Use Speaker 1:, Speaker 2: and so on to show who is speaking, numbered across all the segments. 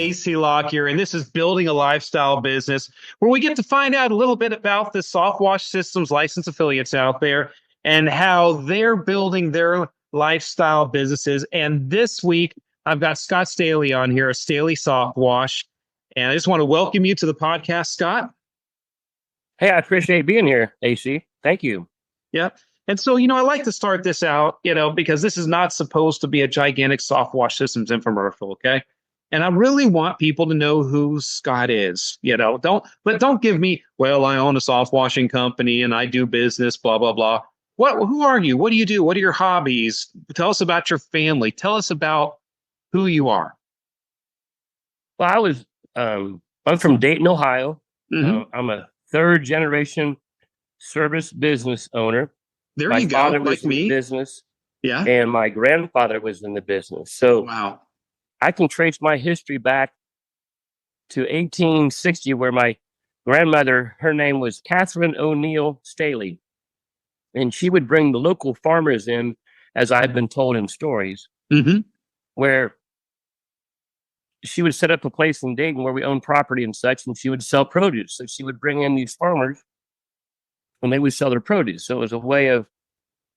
Speaker 1: AC Lockyer, and this is Building a Lifestyle Business, where we get to find out a little bit about the soft wash systems license affiliates out there and how they're building their lifestyle businesses. And this week, I've got Scott Staley on here, a Staley Soft Wash. And I just want to welcome you to the podcast, Scott.
Speaker 2: Hey, I appreciate being here, AC. Thank you.
Speaker 1: Yep. And so, I like to start this out, because this is not supposed to be a gigantic soft wash systems infomercial, okay? And I really want people to know who Scott is, don't give me, well, I own a soft washing company and I do business, blah, blah, blah. Who are you? What do you do? What are your hobbies? Tell us about your family. Tell us about who you are.
Speaker 2: Well, I'm from Dayton, Ohio.
Speaker 1: Mm-hmm.
Speaker 2: I'm a third generation service business owner.
Speaker 1: There
Speaker 2: My
Speaker 1: you go,
Speaker 2: father was
Speaker 1: like me.
Speaker 2: in the business.
Speaker 1: Yeah.
Speaker 2: And my grandfather was in the business. So
Speaker 1: wow.
Speaker 2: I can trace my history back to 1860, where my grandmother, her name was Catherine O'Neill Staley. And she would bring the local farmers in, as I've been told in stories, where she would set up a place in Dayton where we own property and such, and she would sell produce. So she would bring in these farmers and they would sell their produce. So it was a way of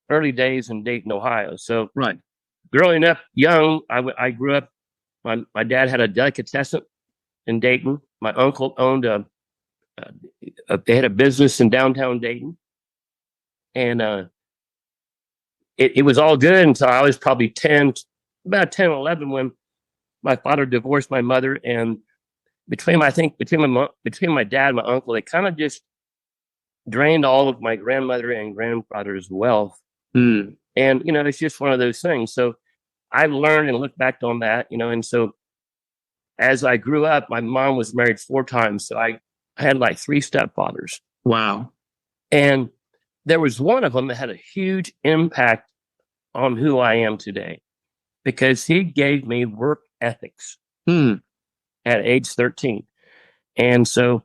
Speaker 2: early days in Dayton, Ohio. So
Speaker 1: right.
Speaker 2: Growing up young, I grew up, my dad had a delicatessen in Dayton. My uncle owned they had a business in downtown Dayton. And it was all good until I was probably about 10, 11, when my father divorced my mother. And between my dad and my uncle, they kind of just drained all of my grandmother and grandfather's wealth. And, it's just one of those things. So I learned and looked back on that, and so as I grew up, my mom was married 4 times. So I had like 3 stepfathers.
Speaker 1: Wow.
Speaker 2: And there was one of them that had a huge impact on who I am today, because he gave me work ethics at age 13. And so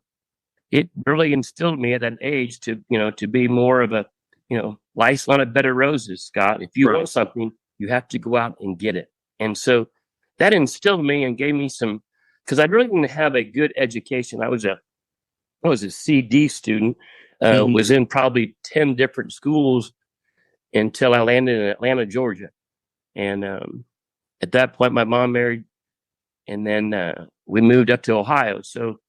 Speaker 2: it really instilled me at that age to be more of a, life's not a bed of roses, Scott. If you want something, you have to go out and get it. And so that instilled me and gave me because I really didn't have a good education. I was a CD student, was in probably 10 different schools until I landed in Atlanta, Georgia. And at that point, my mom married, and then we moved up to Ohio. So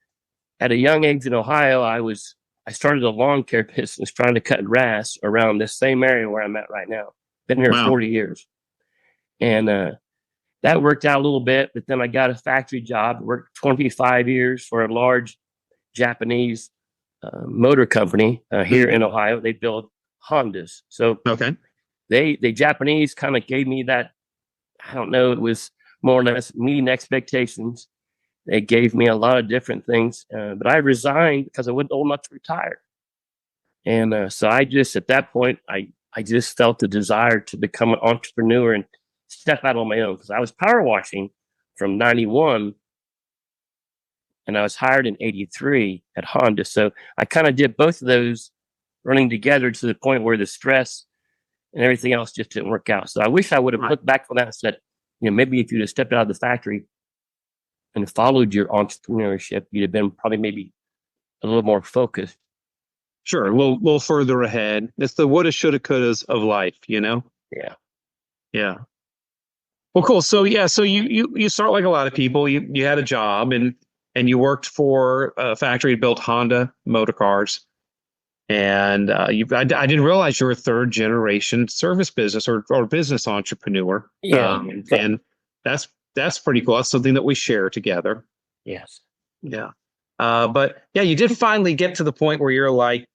Speaker 2: at a young age in Ohio, I started a lawn care business trying to cut grass around this same area where I'm at right now. Been here 40 years. And that worked out a little bit, but then I got a factory job, worked 25 years for a large Japanese motor company here in Ohio. They build Hondas. So the Japanese kind of gave me that, I don't know, it was more or less meeting expectations. They gave me a lot of different things, but I resigned because I wasn't old enough to retire. And so I just, at that point, I just felt the desire to become an entrepreneur and step out on my own, because I was power washing from 91 and I was hired in 83 at Honda. So I kind of did both of those running together to the point where the stress and everything else just didn't work out. So I wish I would have looked back on that and said, maybe if you'd have stepped out of the factory and followed your entrepreneurship, you'd have been probably maybe a little more focused.
Speaker 1: Sure, a little further ahead. It's the woulda, shoulda, couldas of life, Yeah. Yeah. Well, cool. So you start like a lot of people. You had a job and you worked for a factory that built Honda motor cars. And I didn't realize you were a 3rd generation service business or business entrepreneur.
Speaker 2: Yeah.
Speaker 1: And that's pretty cool. That's something that we share together.
Speaker 2: Yes.
Speaker 1: Yeah. But yeah, you did finally get to the point where you're like,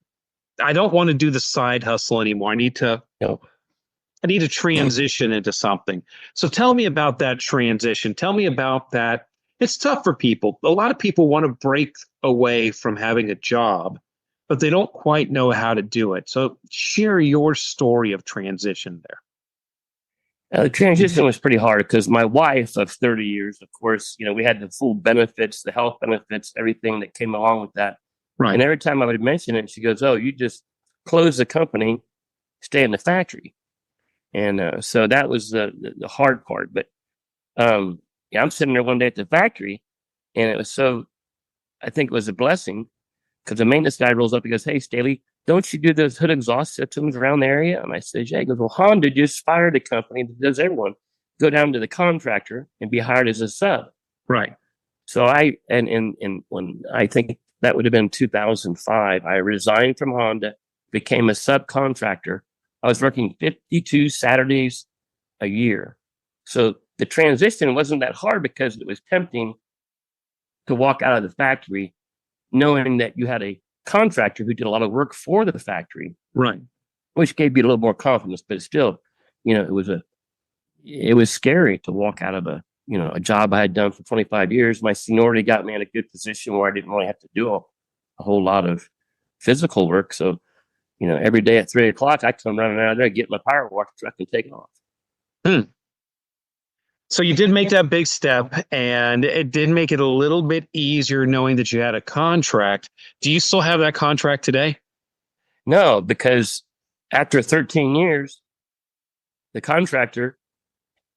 Speaker 1: I don't want to do the side hustle anymore. I need to transition into something. So tell me about that transition. Tell me about that. It's tough for people. A lot of people want to break away from having a job, but they don't quite know how to do it. So share your story of transition there.
Speaker 2: The transition was pretty hard because my wife of 30 years, of course, we had the full benefits, the health benefits, everything that came along with that.
Speaker 1: Right.
Speaker 2: And every time I would mention it, she goes, "Oh, you just close the company, stay in the factory." And so that was the hard part. But I'm sitting there one day at the factory And it was so, I think it was a blessing, because the maintenance guy rolls up and goes, "Hey, Staley, don't you do those hood exhaust systems around the area?" And I said, "Yeah." He goes, "Well, Honda just fired a company that does everyone. Go down to the contractor and be hired as a sub."
Speaker 1: Right.
Speaker 2: So and when I think that would have been 2005, I resigned from Honda, became a subcontractor. I was working 52 Saturdays a year. So the transition wasn't that hard, because it was tempting to walk out of the factory knowing that you had a contractor who did a lot of work for the factory,
Speaker 1: Right.
Speaker 2: which gave you a little more confidence. But still, it was scary to walk out of a job I had done for 25 years. My seniority got me in a good position where I didn't really have to do a whole lot of physical work. So, every day at 3 o'clock, I come running out of there, get my power wash truck, and take it off.
Speaker 1: So you did make that big step, and it did make it a little bit easier knowing that you had a contract. Do you still have that contract today?
Speaker 2: No, because after 13 years, the contractor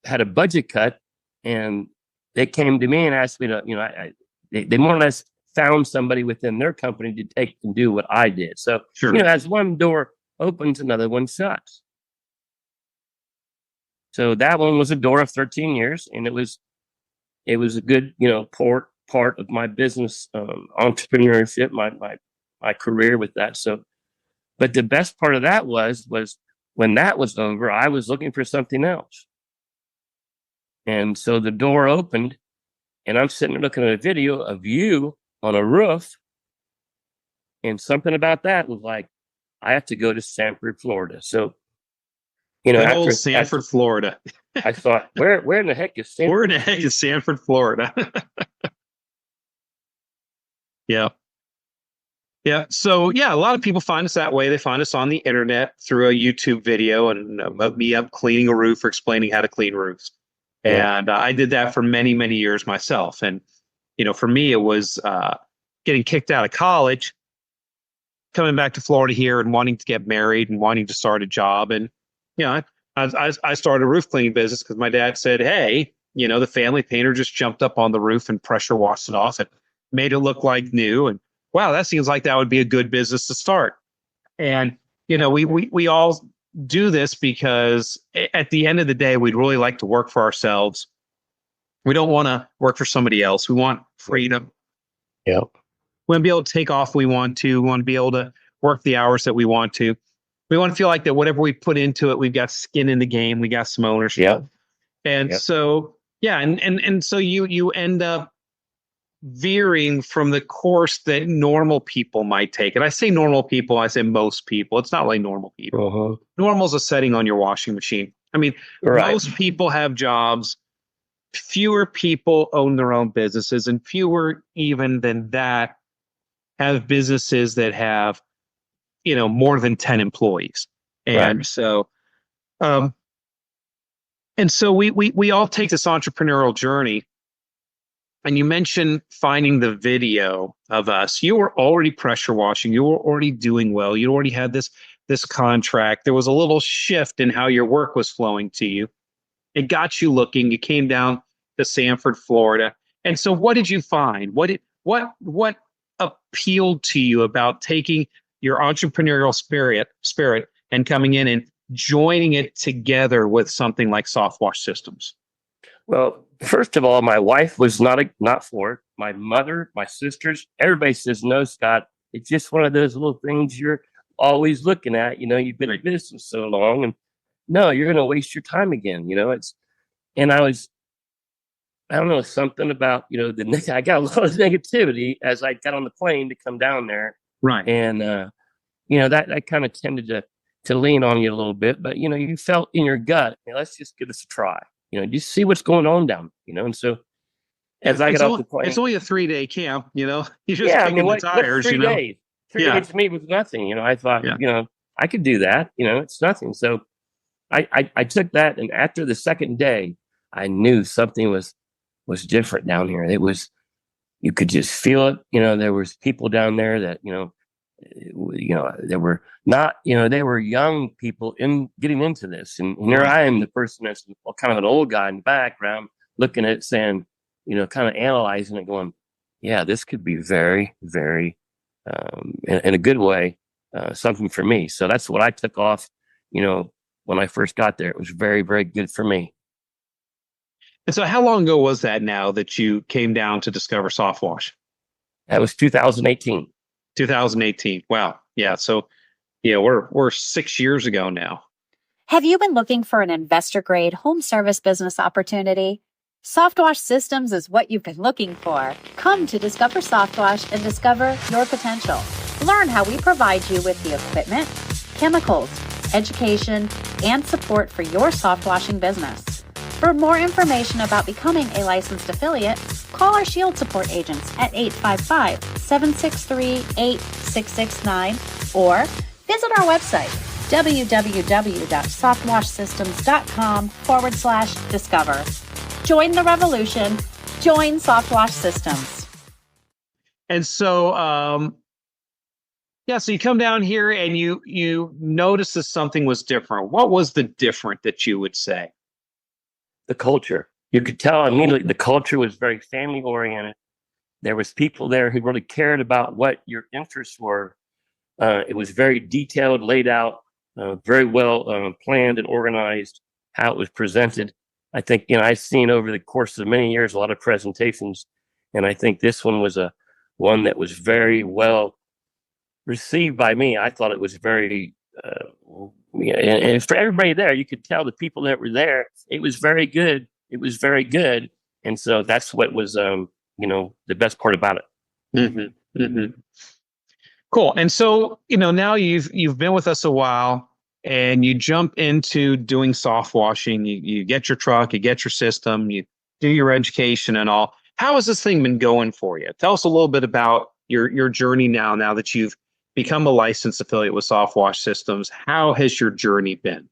Speaker 2: had a budget cut, and they came to me and asked me to, they more or less found somebody within their company to take and do what I did. So,
Speaker 1: Sure.
Speaker 2: As one door opens, another one shuts. So that one was a door of 13 years, and it was a good, part of my business, entrepreneurship, my career with that. So, but the best part of that was when that was over, I was looking for something else. And so the door opened, and I'm sitting there looking at a video of you on a roof. And something about that was like, I have to go to Sanford, Florida. So,
Speaker 1: after Sanford, Florida.
Speaker 2: I thought, where in the heck is Sanford?
Speaker 1: Where in the heck is Sanford, Florida? Yeah. Yeah. So, a lot of people find us that way. They find us on the internet through a YouTube video and me up cleaning a roof or explaining how to clean roofs. Yeah. And I did that for many, many years myself. And, for me, it was getting kicked out of college, coming back to Florida here and wanting to get married and wanting to start a job. And, I started a roof cleaning business because my dad said, "Hey, the family painter just jumped up on the roof and pressure washed it off and made it look like new. And wow, that seems like that would be a good business to start." And, we all do this because at the end of the day, we'd really like to work for ourselves. We don't want to work for somebody else. We want freedom.
Speaker 2: Yeah.
Speaker 1: We want to be able to take off we want to. We want to be able to work the hours that we want to. We want to feel like that whatever we put into it, we've got skin in the game. We got some ownership.
Speaker 2: Yeah.
Speaker 1: And so, and so you end up veering from the course that normal people might take. And I say normal people, I say most people. It's not like normal people.
Speaker 2: Uh-huh.
Speaker 1: Normal is a setting on your washing machine. I mean,
Speaker 2: Right.
Speaker 1: Most people have jobs. Fewer people own their own businesses, and fewer even than that have businesses that have, more than 10 employees. And
Speaker 2: Right.
Speaker 1: so, we all take this entrepreneurial journey. And you mentioned finding the video of us. You were already pressure washing. You were already doing well. You already had this contract. There was a little shift in how your work was flowing to you. It got you looking. You came down to Sanford, Florida. And so what did you find? What appealed to you about taking your entrepreneurial spirit and coming in and joining it together with something like Soft Wash Systems?
Speaker 2: Well, first of all, my wife was not for it. My mother, my sisters, everybody says, "No, Scott, it's just one of those little things you're always looking at. You've been in business so long, and no, you're going to waste your time again." And I don't know, something about, I got a lot of negativity as I got on the plane to come down there.
Speaker 1: Right.
Speaker 2: And, that kind of tended to lean on you a little bit, but, you felt in your gut, let's just give this a try, just see what's going on down, and so as I got off the plane.
Speaker 1: It's only a 3-day camp, you just
Speaker 2: kicking
Speaker 1: the tires,
Speaker 2: 3 days? 3 days to me was nothing, I thought, I could do that, it's nothing. So I took that, and after the second day, I knew something was different down here. It was, you could just feel it. There was people down there that, there were not, they were young people getting into this. And here I am, the person that's kind of an old guy in the background looking at it saying, kind of analyzing it going, yeah, this could be very, very, in a good way, something for me. So that's what I took off, when I first got there. It was very, very good for me.
Speaker 1: And so how long ago was that now that you came down to discover soft wash?
Speaker 2: That was 2018.
Speaker 1: 2018. Wow. Yeah. So yeah, we're 6 years ago now.
Speaker 3: Have you been looking for an investor-grade home service business opportunity? Softwash Systems is what you've been looking for. Come to Discover Softwash and discover your potential. Learn how we provide you with the equipment, chemicals, education, and support for your soft washing business. For more information about becoming a licensed affiliate, call our Shield support agents at 855-763-8669 or visit our website, www.softwashsystems.com/discover. Join the revolution. Join Softwash Systems.
Speaker 1: And so, so you come down here and you notice that something was different. What was the different that you would say?
Speaker 2: The culture. You could tell immediately the culture was very family oriented. There was people there who really cared about what your interests were. It was very detailed, laid out, very well planned and organized, how it was presented. I think, I've seen over the course of many years a lot of presentations, and I think this one was one that was very well received by me. I thought it was very, and for everybody there, you could tell the people that were there, it was very good. It was very good. And so that's what was, the best part about it.
Speaker 1: Mm-hmm. Mm-hmm. Cool. And so, now you've been with us a while and you jump into doing soft washing. You get your truck, you get your system, you do your education and all. How has this thing been going for you? Tell us a little bit about your journey now that you've become a licensed affiliate with Soft Wash Systems. How has your journey been?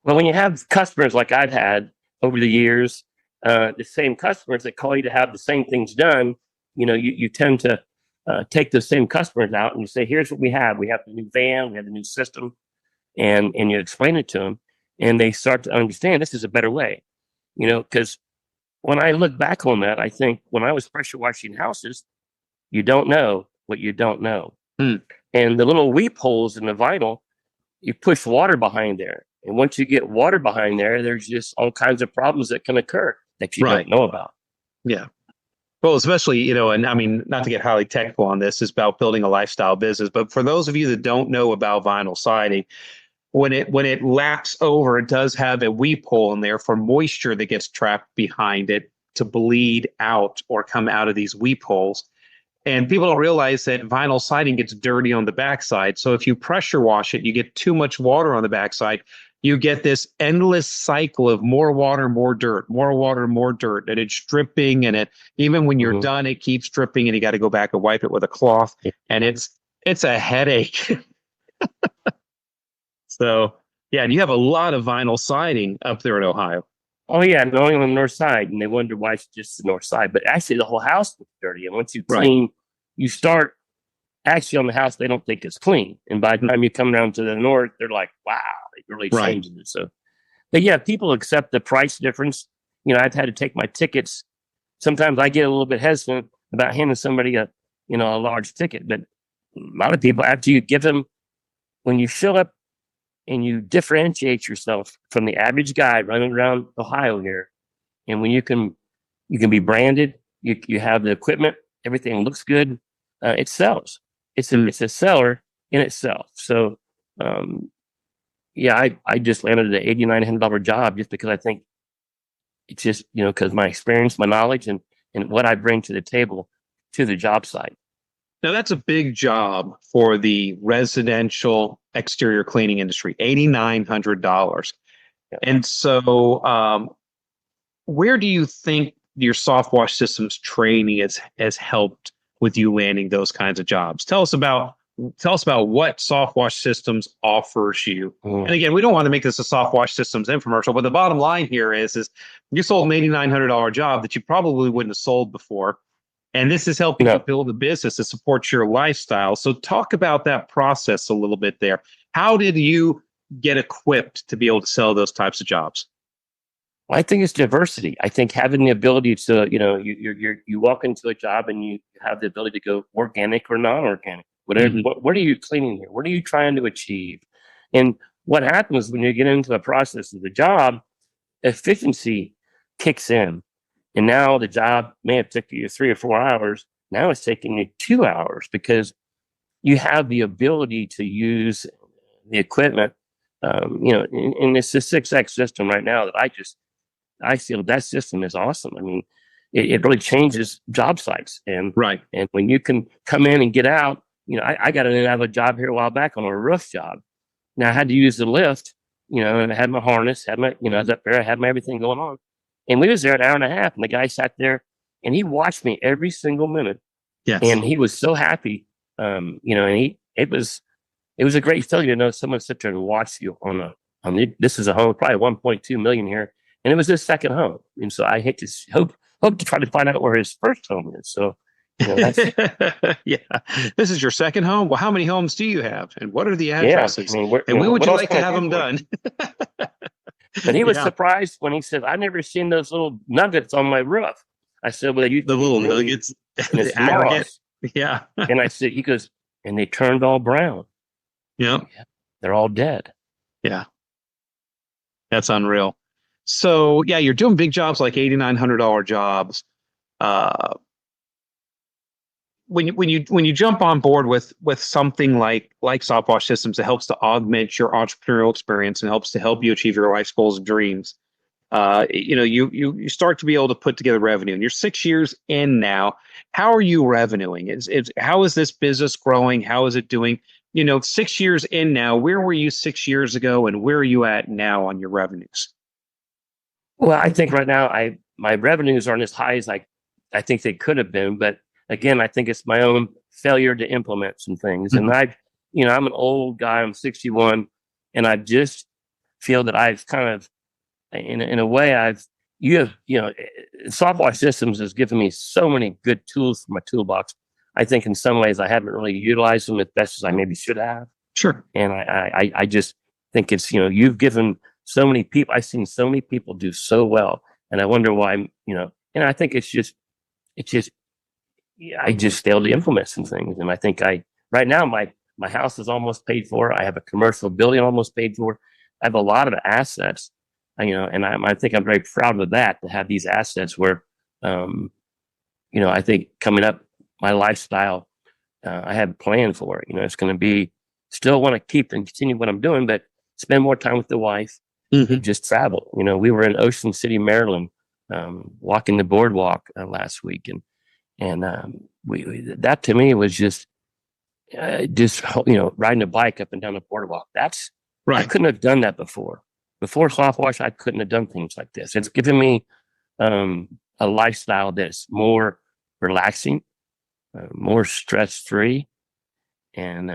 Speaker 2: Well, when you have customers like I've had over the years, the same customers that call you to have the same things done, you tend to take those same customers out and you say, here's what we have. We have the new van, we have the new system, and you explain it to them, and they start to understand this is a better way, because when I look back on that, I think when I was pressure washing houses, you don't know what you don't know. And the little weep holes in the vinyl, you push water behind there. And once you get water behind there, there's just all kinds of problems that can occur that you don't know about.
Speaker 1: Yeah. Well, especially, and I mean, not to get highly technical on this, is about building a lifestyle business. But for those of you that don't know about vinyl siding, when it laps over, it does have a weep hole in there for moisture that gets trapped behind it to bleed out or come out of these weep holes. And people don't realize that vinyl siding gets dirty on the backside. So if you pressure wash it, you get too much water on the backside. You get this endless cycle of more water, more dirt, more water, more dirt, and it's dripping. And even when you're done, it keeps dripping, and you got to go back and wipe it with a cloth. And it's a headache. So yeah, and you have a lot of vinyl siding up there in Ohio.
Speaker 2: Oh yeah, and only on the north side, and they wonder why it's just the north side. But actually, the whole house looks dirty. And once you clean, you start actually on the house. They don't think it's clean, and by the time you come down to the north, they're like, "Wow, they really changed it." So, but yeah, people accept the price difference. I've had to take my tickets. Sometimes I get a little bit hesitant about handing somebody a large ticket, but a lot of people, after you give them, when you show up and you differentiate yourself from the average guy running around Ohio here, and when you can be branded, you have the equipment, everything looks good, it sells. It's a seller in itself. So, I just landed an $8,900 job just because I think it's just, because my experience, my knowledge, and what I bring to the table to the job site.
Speaker 1: Now, that's a big job for the residential exterior cleaning industry, $8,900. Yeah. And so where do you think your soft wash systems training has helped with you landing those kinds of jobs? Tell us about what soft wash systems offers you. And again, we don't want to make this a soft wash systems infomercial, but the bottom line here is you sold an $8,900 job that you probably wouldn't have sold before. And this is helping you build a business that supports your lifestyle. So talk about that process a little bit there. How did you get equipped to be able to sell those types of jobs?
Speaker 2: I think it's diversity. I think having the ability to, you walk into a job and you have the ability to go organic or non-organic. Whatever. What are you cleaning here? What are you trying to achieve? And what happens when you get into the process of the job, efficiency kicks in. And now the job may have taken you 3 or 4 hours. Now it's taking you 2 hours because you have the ability to use the equipment. And it's a 6X system right now that I feel that system is awesome. I mean, it really changes job sites. And when you can come in and get out, I got in and out of a job here a while back on a roof job. Now I had to use the lift, and I had my harness, I was up there, I had my everything going on. And we was there an hour and a half, and the guy sat there and he watched me every single minute.
Speaker 1: Yes.
Speaker 2: And he was so happy. And it was a great feeling to know someone sit there and watch you this is a home, probably 1.2 million here. And it was his second home. And so I hate to hope to try to find out where his first home is. So, that's,
Speaker 1: yeah. This is your second home. Well, how many homes do you have? And what are the addresses?
Speaker 2: Yeah, I mean,
Speaker 1: and when would you like to have them done?
Speaker 2: But he was surprised when he said, "I never seen those little nuggets on my roof." I said, "Well, the
Speaker 1: little nuggets,
Speaker 2: the aggregate."
Speaker 1: Yeah.
Speaker 2: And I said, he goes, "And they turned all brown."
Speaker 1: Yeah.
Speaker 2: They're all dead.
Speaker 1: Yeah. That's unreal. So yeah, you're doing big jobs like $8,900 jobs. When you jump on board with something like Softwash Systems, it helps to augment your entrepreneurial experience and helps to help you achieve your life's goals and dreams. You start to be able to put together revenue, and you're 6 years in now. How are you revenuing? How is this business growing? How is it doing? 6 years in now, where were you 6 years ago, and where are you at now on your revenues?
Speaker 2: Well, I think right now my revenues aren't as high as I think they could have been, but again, I think it's my own failure to implement some things. And I'm an old guy, I'm 61, and I just feel that I've kind of, in a way, Softwash Systems has given me so many good tools for my toolbox. I think in some ways I haven't really utilized them as best as I maybe should have.
Speaker 1: Sure.
Speaker 2: And I just think it's, you've given so many people, I've seen so many people do so well. And I wonder why, and I think it's just, I just failed to implement some things. And I think right now, my house is almost paid for. I have a commercial building almost paid for. I have a lot of assets, and I think I'm very proud of that, to have these assets where, I think coming up, my lifestyle, I have planned for it. It's going to be, still want to keep and continue what I'm doing, but spend more time with the wife, just travel. We were in Ocean City, Maryland, walking the boardwalk last week. And that to me was just riding a bike up and down the boardwalk. That's right. I couldn't have done that before. Before Softwash, I couldn't have done things like this. It's given me a lifestyle that's more relaxing, more stress-free, and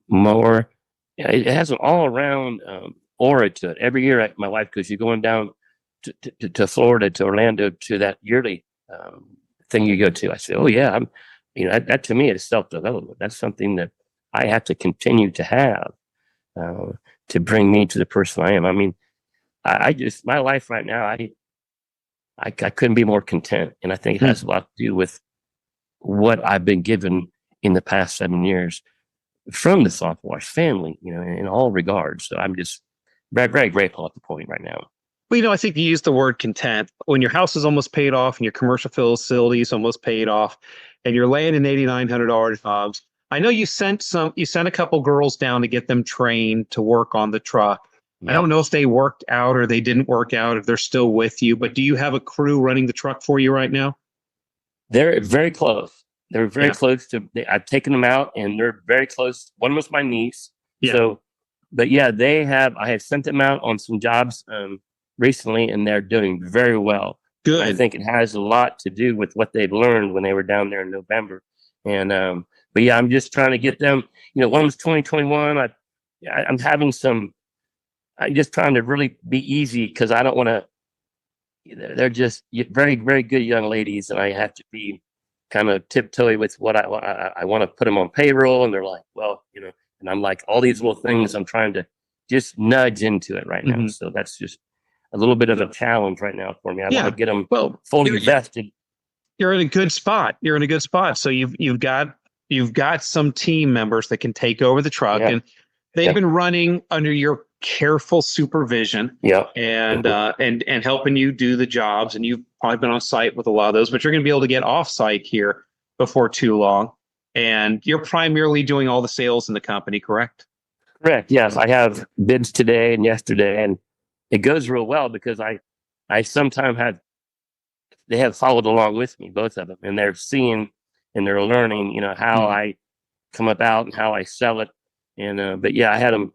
Speaker 2: more. It has an all-around aura to it. Every year, my wife goes, "You're going down to Florida, to Orlando, to that yearly thing you go to." I said, "Oh yeah, I'm." That to me is self-development. That's something that I have to continue to have to bring me to the person I am. I mean, I just, my life right now, I couldn't be more content, and I think it has a lot to do with what I've been given in the past 7 years from the Softwash family, in all regards. So I'm just very, very grateful at the point right now.
Speaker 1: Well, I think you used the word content. When your house is almost paid off and your commercial facility is almost paid off and you're landing $8,900 jobs. I know you sent a couple girls down to get them trained to work on the truck. Yeah. I don't know if they worked out or they didn't work out, if they're still with you, but do you have a crew running the truck for you right now?
Speaker 2: They're very close. They're very close to, I've taken them out and they're very close. One was my niece. Yeah. So, but yeah, I have sent them out on some jobs recently, and they're doing very well. Good. I think it has a lot to do with what they've learned when they were down there in November. And but yeah, I'm just trying to get them. One was 2021. I'm having some. I'm just trying to really be easy because I don't want to. They're just very, very good young ladies, and I have to be kind of tiptoey with what I want to put them on payroll, and they're like, well, and I'm like all these little things I'm trying to just nudge into it right now. So that's just. a little bit of a challenge right now for me. I want to get them fully vested.
Speaker 1: You're in a good spot. You're in a good spot. So you've got some team members that can take over the truck, and they've been running under your careful supervision. And helping you do the jobs. And you've probably been on site with a lot of those, but you're going to be able to get off site here before too long. And you're primarily doing all the sales in the company, correct?
Speaker 2: Correct. Yes, I have bids today and yesterday, and it goes real well because I sometimes they have followed along with me, both of them, and they're seeing and they're learning, how I come about and how I sell it. And but yeah, I had them.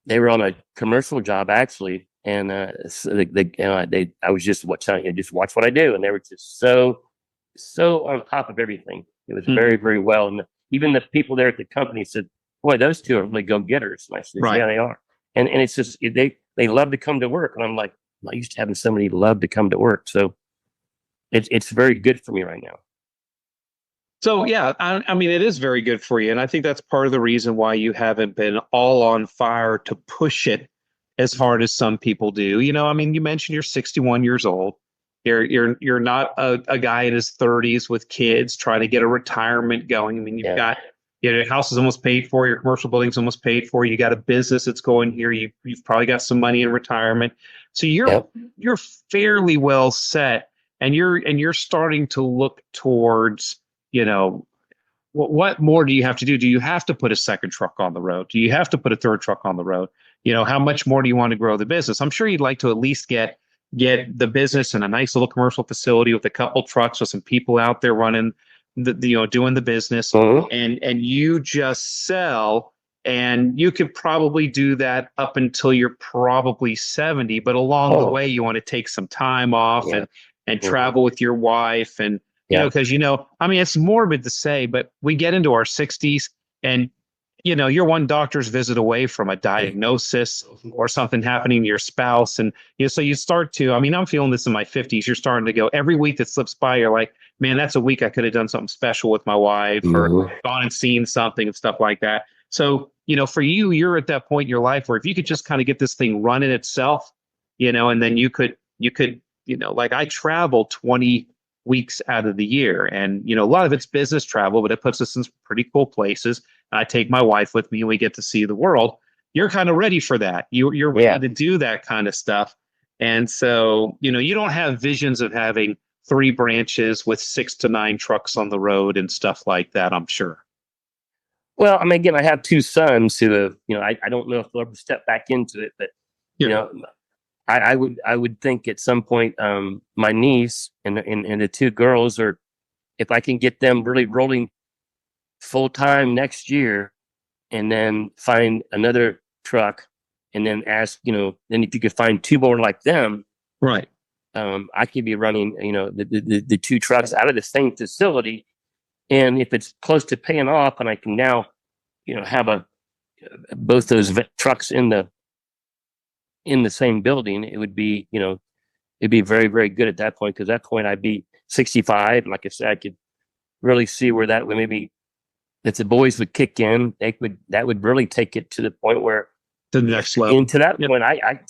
Speaker 2: They were on a commercial job actually, and so I was just telling you, just watch what I do, and they were just so on top of everything. It was very, very well, and even the people there at the company said, "Boy, those two are really go-getters." And I said, "Yeah, they are." And it's just they love to come to work, and I'm like, I'm not used to having somebody love to come to work, so it's very good for me right now.
Speaker 1: So yeah, I mean, it is very good for you, and I think that's part of the reason why you haven't been all on fire to push it as hard as some people do. I mean, you mentioned you're 61 years old. You're not a guy in his 30s with kids trying to get a retirement going. I mean, you've got your house is almost paid for, your commercial building's almost paid for. You got a business that's going here. You've probably got some money in retirement, so you're fairly well set, and you're starting to look towards. What more do you have to do? Do you have to put a second truck on the road? Do you have to put a third truck on the road? How much more do you want to grow the business? I'm sure you'd like to at least get the business in a nice little commercial facility with a couple trucks with some people out there running doing the business, and you just sell. And you could probably do that up until you're probably 70, but along the way, you want to take some time off and travel with your wife and because I mean, it's morbid to say, but we get into our 60s and you're one doctor's visit away from a diagnosis or something happening to your spouse. And so you start to, I mean, I'm feeling this in my 50s. You're starting to go every week that slips by, you're like, man, that's a week I could have done something special with my wife or gone and seen something and stuff like that. So, for you, you're at that point in your life where if you could just kind of get this thing running itself, and then you could, like I travel 20 weeks out of the year. And, a lot of it's business travel, but it puts us in some pretty cool places. I take my wife with me and we get to see the world. You're kind of ready for that. You're ready to do that kind of stuff. And so, you don't have visions of having 3 branches with 6 to 9 trucks on the road and stuff like that, I'm sure.
Speaker 2: Well, I mean, again, I have 2 sons who have, I don't know if they'll ever step back into it, but, I would think at some point, my niece and the 2 girls are, if I can get them really rolling full time next year, and then find another truck, and then ask, then if you could find 2 more like them,
Speaker 1: right?
Speaker 2: I could be running, the 2 trucks out of the same facility, and if it's close to paying off, and I can now, have both those trucks in the same building, it would be, it'd be very, very good at that point. Because at that point I'd be 65. Like I said, I could really see where that would maybe, if the boys would kick in, that would really take it to the point where
Speaker 1: the next level.
Speaker 2: And to that point, I'd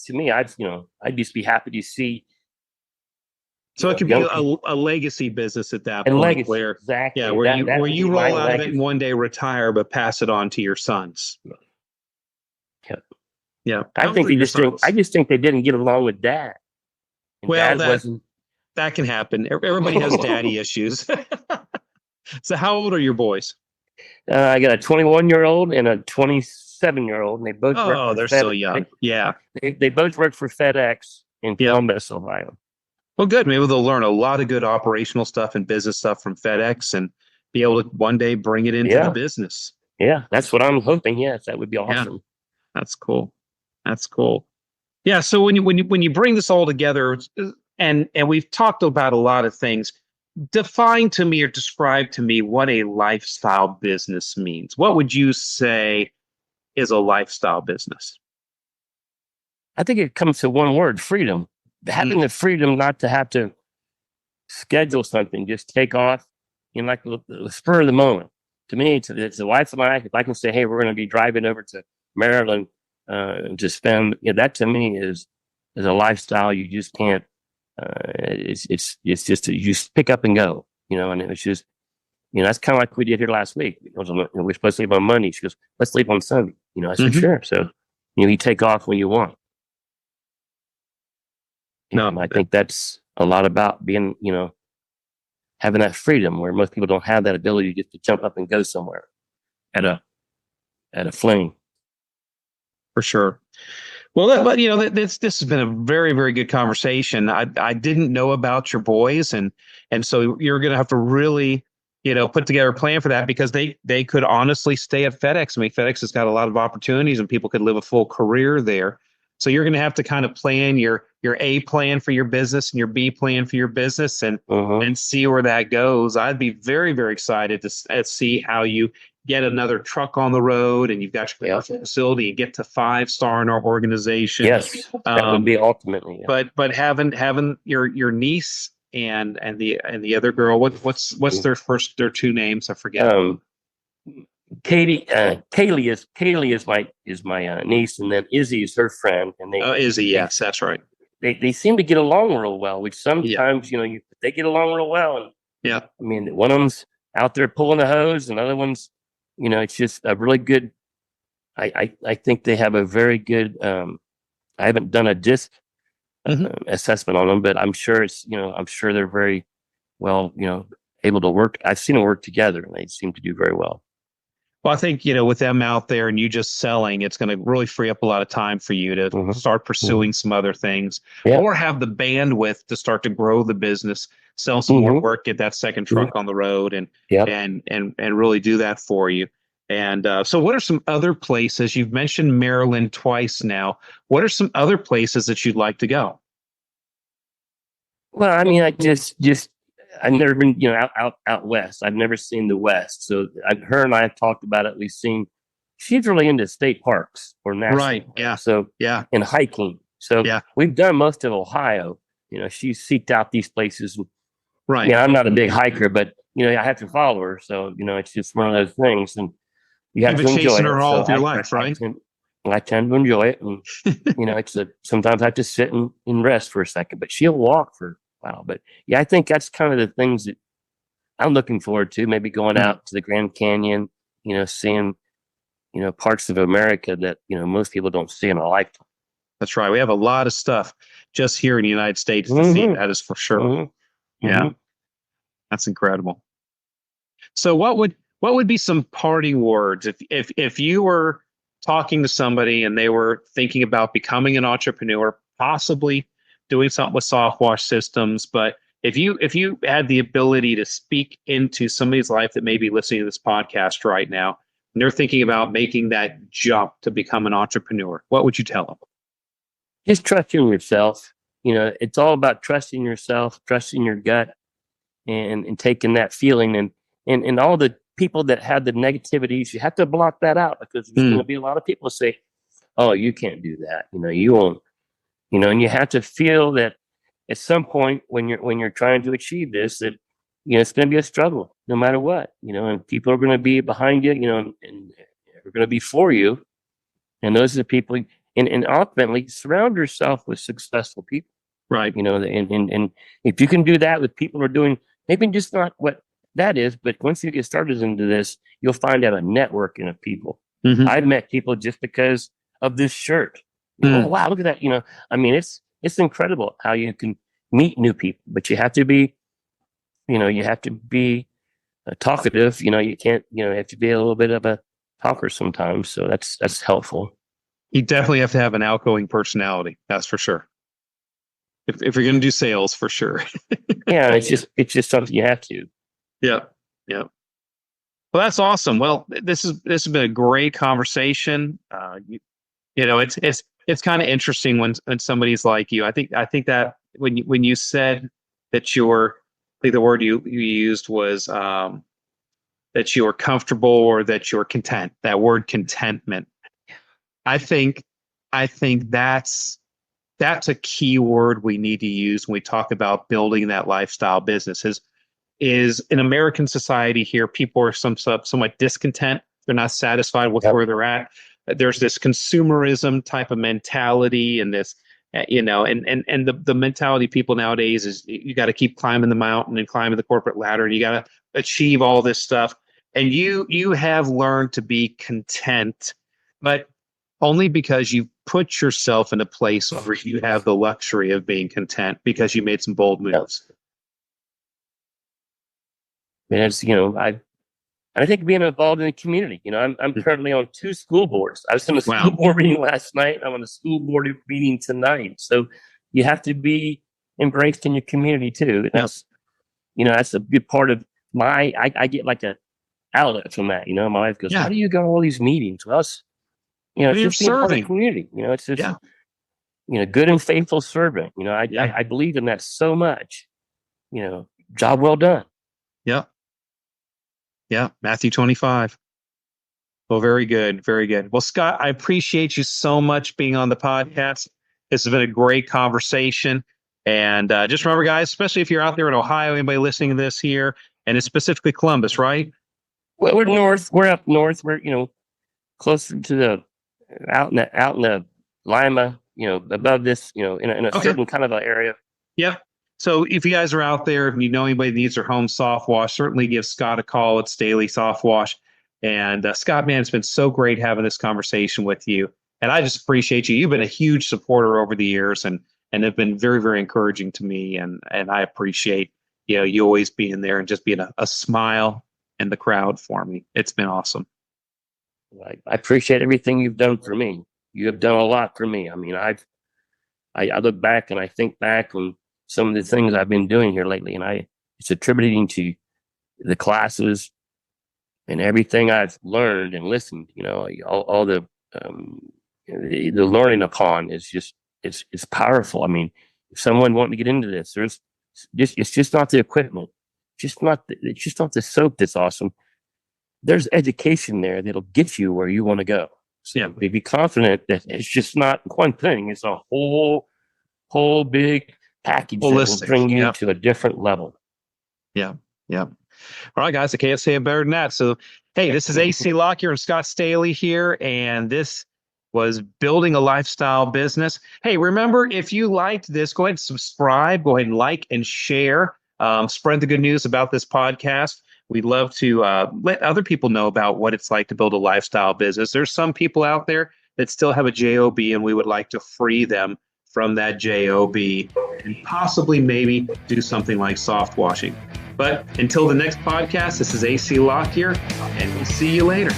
Speaker 2: just be happy to see.
Speaker 1: So it could be a legacy business at that point,
Speaker 2: legacy,
Speaker 1: where
Speaker 2: exactly.
Speaker 1: where you roll out of it and one day retire, but pass it on to your sons. Yeah,
Speaker 2: I just think they didn't get along with Dad. And
Speaker 1: well,
Speaker 2: Dad
Speaker 1: that can happen. Everybody has daddy issues. So how old are your boys?
Speaker 2: I got a 21-year-old and a 27-year-old, and they both work for
Speaker 1: they're
Speaker 2: FedEx.
Speaker 1: so young. Yeah.
Speaker 2: They both work for FedEx in Columbus, Ohio.
Speaker 1: Well, good. Maybe they'll learn a lot of good operational stuff and business stuff from FedEx and be able to one day bring it into the business.
Speaker 2: Yeah, that's what I'm hoping. Yes, that would be awesome.
Speaker 1: Yeah. That's cool. That's cool. Yeah. So when you bring this all together, and we've talked about a lot of things, define to me or describe to me what a lifestyle business means. What would you say is a lifestyle business?
Speaker 2: I think it comes to one word: freedom. Having the freedom not to have to schedule something, just take off in like the spur of the moment. To me, it's the wife and I. If I can say, "Hey, we're going to be driving over to Maryland to spend," that to me is is a lifestyle you just can't. It's just you just pick up and go, and it was just, that's kind of like we did here last week. We're supposed to leave on Monday. She goes, let's leave on Sunday. I said, sure. So, you take off when you want.
Speaker 1: No,
Speaker 2: and I think that's a lot about being, having that freedom where most people don't have that ability just to jump up and go somewhere at a fling.
Speaker 1: For sure. Well, this has been a very, very good conversation. I didn't know about your boys, and so you're going to have to really, put together a plan for that, because they could honestly stay at FedEx. I mean, FedEx has got a lot of opportunities, and people could live a full career there. So you're going to have to kind of plan your A plan for your business and your B plan for your business, and see where that goes. I'd be very, very excited to see how you get another truck on the road, and you've got your facility and get to 5-star in our organization.
Speaker 2: Yes, that would be ultimately.
Speaker 1: Yeah. But having your niece and the other girl, what's their two names? I forget.
Speaker 2: Kaylee is my niece, and then Izzy is her friend. And
Speaker 1: Izzy, yes, that's right.
Speaker 2: They seem to get along real well, which sometimes they get along real well. And
Speaker 1: yeah,
Speaker 2: I mean, one of them's out there pulling the hose, and the other one's, it's just a really good. I think they have a very good. I haven't done a disc assessment on them, but I'm sure I'm sure they're very well, able to work. I've seen them work together, and they seem to do very well.
Speaker 1: Well, I think, with them out there and you just selling, it's going to really free up a lot of time for you to start pursuing some other things, or have the bandwidth to start to grow the business, sell some more work, get that second truck on the road, and really do that for you. And so what are some other places? You've mentioned Maryland twice now. What are some other places that you'd like to go?
Speaker 2: Well, I mean, I've never been, out west. I've never seen the West. So her and I have talked about it. She's really into state parks or national.
Speaker 1: Right. Yeah.
Speaker 2: So and hiking. So we've done most of Ohio. She's seeked out these places.
Speaker 1: Right.
Speaker 2: Yeah. I'm not a big hiker, but I have to follow her. So it's just one of those things, and you have to enjoy
Speaker 1: chasing
Speaker 2: it.
Speaker 1: her all of your life, right?
Speaker 2: I tend to enjoy it, and sometimes I have to sit and rest for a second. But she'll walk for. Wow. But I think that's kind of the things that I'm looking forward to, maybe going out to the Grand Canyon, seeing, parts of America that, most people don't see in a lifetime.
Speaker 1: That's right. We have a lot of stuff just here in the United States to see. That is for sure. Yeah. That's incredible. So what would be some parting words if you were talking to somebody and they were thinking about becoming an entrepreneur, possibly doing something with soft wash systems, but if you had the ability to speak into somebody's life that may be listening to this podcast right now, and they're thinking about making that jump to become an entrepreneur, what would you tell them?
Speaker 2: Just trust in yourself. It's all about trusting yourself, trusting your gut, and taking that feeling, and all the people that had the negativities, you have to block that out, because there's going to be a lot of people say, oh, you can't do that. You won't. And you have to feel that at some point when you're trying to achieve this, that it's going to be a struggle no matter what. And people are going to be behind you, and are going to be for you. And those are the people. And ultimately, surround yourself with successful people.
Speaker 1: Right.
Speaker 2: And if you can do that with people who are doing maybe just not what that is, but once you get started into this, you'll find out a networking of people. I've met people just because of this shirt. Oh, wow, look at that. I mean, it's incredible how you can meet new people, but you have to be, talkative. You can't, you have to be a little bit of a talker sometimes. So that's helpful.
Speaker 1: You definitely have to have an outgoing personality. That's for sure. If you're going to do sales, for sure.
Speaker 2: Yeah, it's just something you have to.
Speaker 1: Yeah. Well, that's awesome. Well, this has been a great conversation. It's kind of interesting when somebody's like you. I think that when you said that I think the word you used was that you were comfortable, or that you're content. That word contentment. I think that's a key word we need to use when we talk about building that lifestyle business. Is in American society here, people are somewhat discontent. They're not satisfied with where they're at. There's this consumerism type of mentality, and this And the mentality of people nowadays is you got to keep climbing the mountain and climbing the corporate ladder, and you got to achieve all this stuff. And you have learned to be content, but only because you put yourself in a place where you have the luxury of being content because you made some bold moves.
Speaker 2: And it's, I think being involved in the community, I'm currently on 2 school boards. I was in a school board meeting last night. I'm on a school board meeting tonight. So you have to be embraced in your community too. And that's a good part of I get like a outlet from that. My wife goes, how do you go to all these meetings? Well, it's just being part of the community. It's just, good and faithful servant. I believe in that so much, job well done.
Speaker 1: Yeah. Yeah, Matthew 25. Well, very good. Very good. Well, Scott, I appreciate you so much being on the podcast. This has been a great conversation. And just remember, guys, especially if you're out there in Ohio, anybody listening to this here, and it's specifically Columbus, right?
Speaker 2: Well, we're north. We're up north. We're, closer to the out in the Lima, above this, in a certain kind of an area.
Speaker 1: Yeah. So if you guys are out there, if you know anybody that needs their home soft wash, certainly give Scott a call at Staley Soft Wash. And Scott, man, it's been so great having this conversation with you. And I just appreciate you. You've been a huge supporter over the years and have been very, very encouraging to me. And I appreciate, you always being there and just being a smile in the crowd for me. It's been awesome.
Speaker 2: I appreciate everything you've done for me. You have done a lot for me. I mean, I look back and I think back on some of the things I've been doing here lately, and it's attributing to the classes and everything I've learned and listened. All the learning upon is just it's powerful. I mean, if someone wanting to get into this, it's just not the equipment, it's just not the soap that's awesome. There's education there that'll get you where you want to go. So be confident that it's just not one thing; it's a whole big package that will bring you to a different level.
Speaker 1: Yeah. All right, guys, I can't say it better than that. So, hey, this is AC Lockyer and Scott Staley here, and this was Building a Lifestyle Business. Hey, remember, if you liked this, go ahead and subscribe, go ahead and like and share, spread the good news about this podcast. We'd love to let other people know about what it's like to build a lifestyle business. There's some people out there that still have a job, and we would like to free them from that job and possibly maybe do something like soft washing. But until the next podcast, this is AC Lockyer, and we'll see you later.